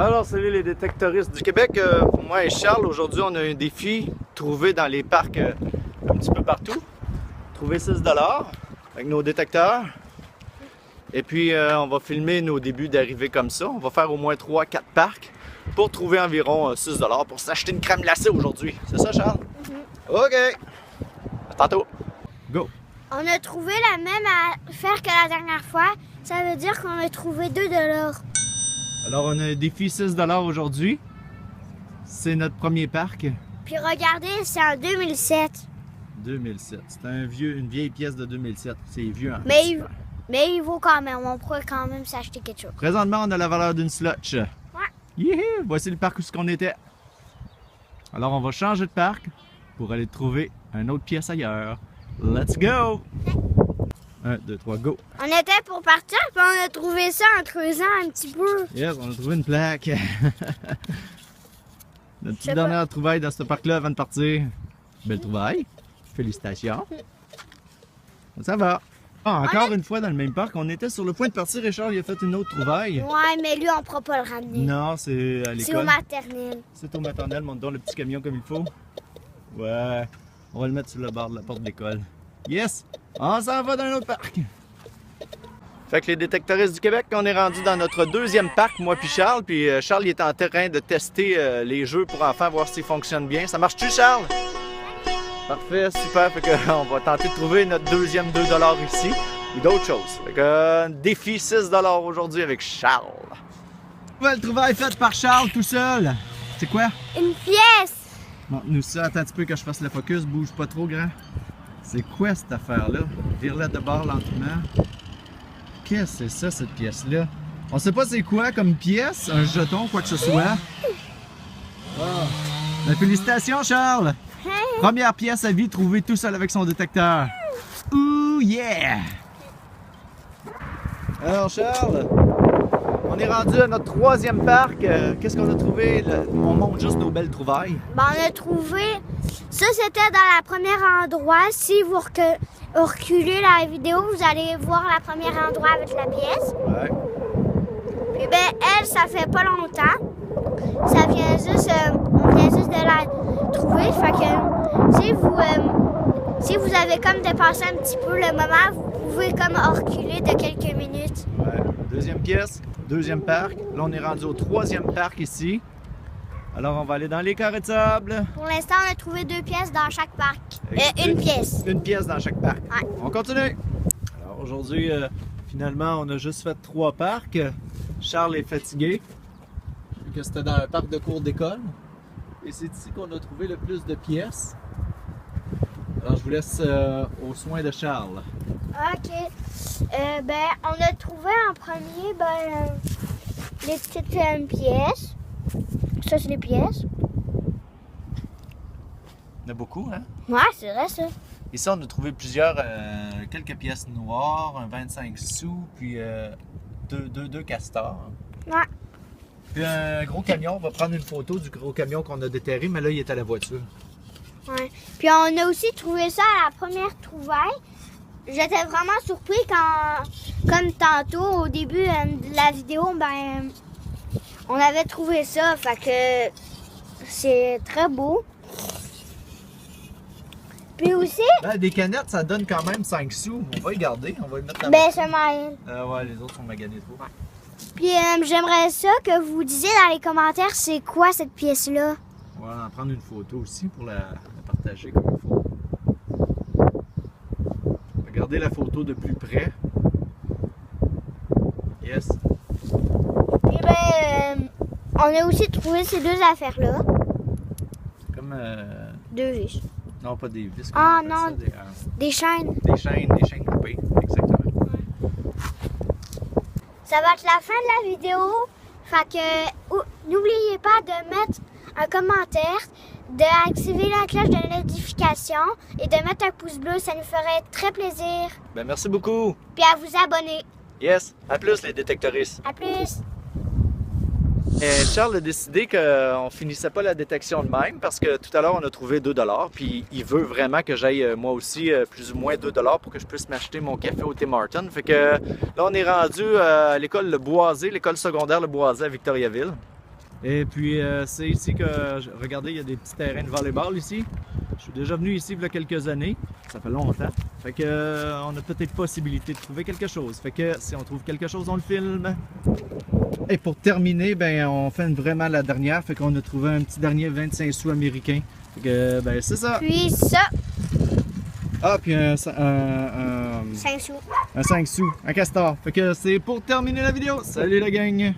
Alors, salut les détectoristes du Québec. Moi et Charles, aujourd'hui, on a un défi trouvé dans les parcs un petit peu partout. Trouver 6 $ avec nos détecteurs. Et puis, on va filmer nos débuts d'arrivée comme ça. On va faire au moins 3-4 parcs pour trouver environ 6 $ pour s'acheter une crème glacée aujourd'hui. C'est ça, Charles? OK. À tantôt. Go. On a trouvé la même affaire que la dernière fois. Ça veut dire qu'on a trouvé 2 $. Alors, on a un défi 6 $ aujourd'hui. C'est notre premier parc. Puis regardez, c'est en 2007. 2007. C'est une vieille pièce de 2007. C'est vieux, hein? Mais il vaut quand même. On pourrait quand même s'acheter quelque chose. Présentement, on a la valeur d'une slotch. Ouais. Yeah! Voici le parc où on était. Alors, on va changer de parc pour aller trouver une autre pièce ailleurs. Let's go! 1, 2, 3, go! On était pour partir, puis on a trouvé ça en creusant un petit peu. Yes, on a trouvé une plaque. Notre petite dernière trouvaille dans ce parc-là avant de partir. Belle trouvaille. Félicitations. Ça va. Ah, encore une fois dans le même parc, on était sur le point de partir. Richard, il a fait une autre trouvaille. Ouais, mais lui, on ne pourra pas le ramener. Non, c'est à l'école. C'est au maternel. C'est au maternel, monte-donc le petit camion comme il faut. Ouais, on va le mettre sur le bord de la porte de l'école. Yes! On s'en va dans un autre parc. Fait que les détectoristes du Québec, on est rendu dans notre deuxième parc, moi puis Charles. Puis Charles, il est en train de tester les jeux pour enfants, voir s'ils fonctionnent bien. Ça marche-tu, Charles? Parfait, super. Fait que on va tenter de trouver notre deuxième 2 $ ici ou d'autres choses. Fait que défi 6 $ aujourd'hui avec Charles. Nouvelle trouvaille faite par Charles tout seul. C'est quoi? Une pièce! Montre-nous ça. Attends un petit peu que je fasse le focus. Bouge pas trop, grand. C'est quoi cette affaire-là? Vire-la de bord lentement. Qu'est-ce que c'est ça, cette pièce-là? On sait pas c'est quoi comme pièce, un jeton, quoi que ce soit. Oh. Ben, félicitations, Charles! Première pièce à vie trouvée tout seul avec son détecteur. Ouh, yeah! Alors, Charles, on est rendu à notre troisième parc. Qu'est-ce qu'on a trouvé? On monte juste nos belles trouvailles. Ben, on a trouvé... Ça, c'était dans la première endroit. Si vous reculez la vidéo, vous allez voir la première endroit avec la pièce. Ouais. Puis ben, elle, ça fait pas longtemps. Ça vient juste... on vient juste de la trouver. Fait que si vous avez comme dépassé un petit peu le moment, vous pouvez comme reculer de quelques minutes. Ouais. Deuxième pièce, deuxième parc. Là, on est rendu au troisième parc ici. Alors, on va aller dans les carrés de sable. Pour l'instant, on a trouvé 2 pièces dans chaque parc. Une pièce. Une pièce dans chaque parc. Ouais. On continue. Alors, aujourd'hui, finalement, on a juste fait 3 parcs. Charles est fatigué. Vu que c'était dans un parc de cours d'école. Et c'est ici qu'on a trouvé le plus de pièces. Alors, je vous laisse aux soins de Charles. OK. Ben, on a trouvé en premier, les petites pièces. Ça, c'est les pièces. Il y en a beaucoup, hein? Ouais, c'est vrai, ça. Ici, on a trouvé quelques pièces noires, un 25 sous, puis deux castors. Ouais. Puis un gros camion, on va prendre une photo du gros camion qu'on a déterré, mais là, il est à la voiture. Ouais. Puis on a aussi trouvé ça à la première trouvaille. J'étais vraiment surpris quand, comme tantôt, au début de la vidéo, ben, on avait trouvé ça. Fait que c'est très beau. Puis aussi... Ben, des canettes, ça donne quand même 5 sous. On va y garder, on va y mettre la Ben, c'est moyen. ouais, les autres sont maganés trop. Ouais. Puis j'aimerais ça que vous disiez dans les commentaires c'est quoi cette pièce-là. On va en prendre une photo aussi pour la partager comme il faut. Regardez la photo de plus près. Yes. Puis ben, on a aussi trouvé ces 2 affaires-là. Comme... 2 vis. Non, pas des vis. Ah on appelle non, ça, des chaînes. des chaînes coupées, exactement. Ça va être la fin de la vidéo. Fait que n'oubliez pas de mettre un commentaire, d'activer la cloche de notification et de mettre un pouce bleu. Ça nous ferait très plaisir. Ben, merci beaucoup. Puis à vous abonner. Yes. À plus, les détectoristes. À plus. Charles a décidé qu'on finissait pas la détection de même parce que tout à l'heure, on a trouvé 2 $. Puis il veut vraiment que j'aille moi aussi plus ou moins 2 $ pour que je puisse m'acheter mon café au Tim Hortons. Fait que là, on est rendu à l'école Le Boisé, l'école secondaire Le Boisé à Victoriaville. Et puis c'est ici que, regardez, il y a des petits terrains de volleyball ici. Je suis déjà venu ici il y a quelques années, ça fait longtemps. Fait que on a peut-être possibilité de trouver quelque chose. Fait que si on trouve quelque chose, on le filme. Et pour terminer, ben on fait vraiment la dernière. Fait qu'on a trouvé un petit dernier 25 sous américain. Fait que ben c'est ça. Puis ça, Ah, puis 5 sous. un 5 sous, un castor. Fait que c'est pour terminer la vidéo. Salut la gang!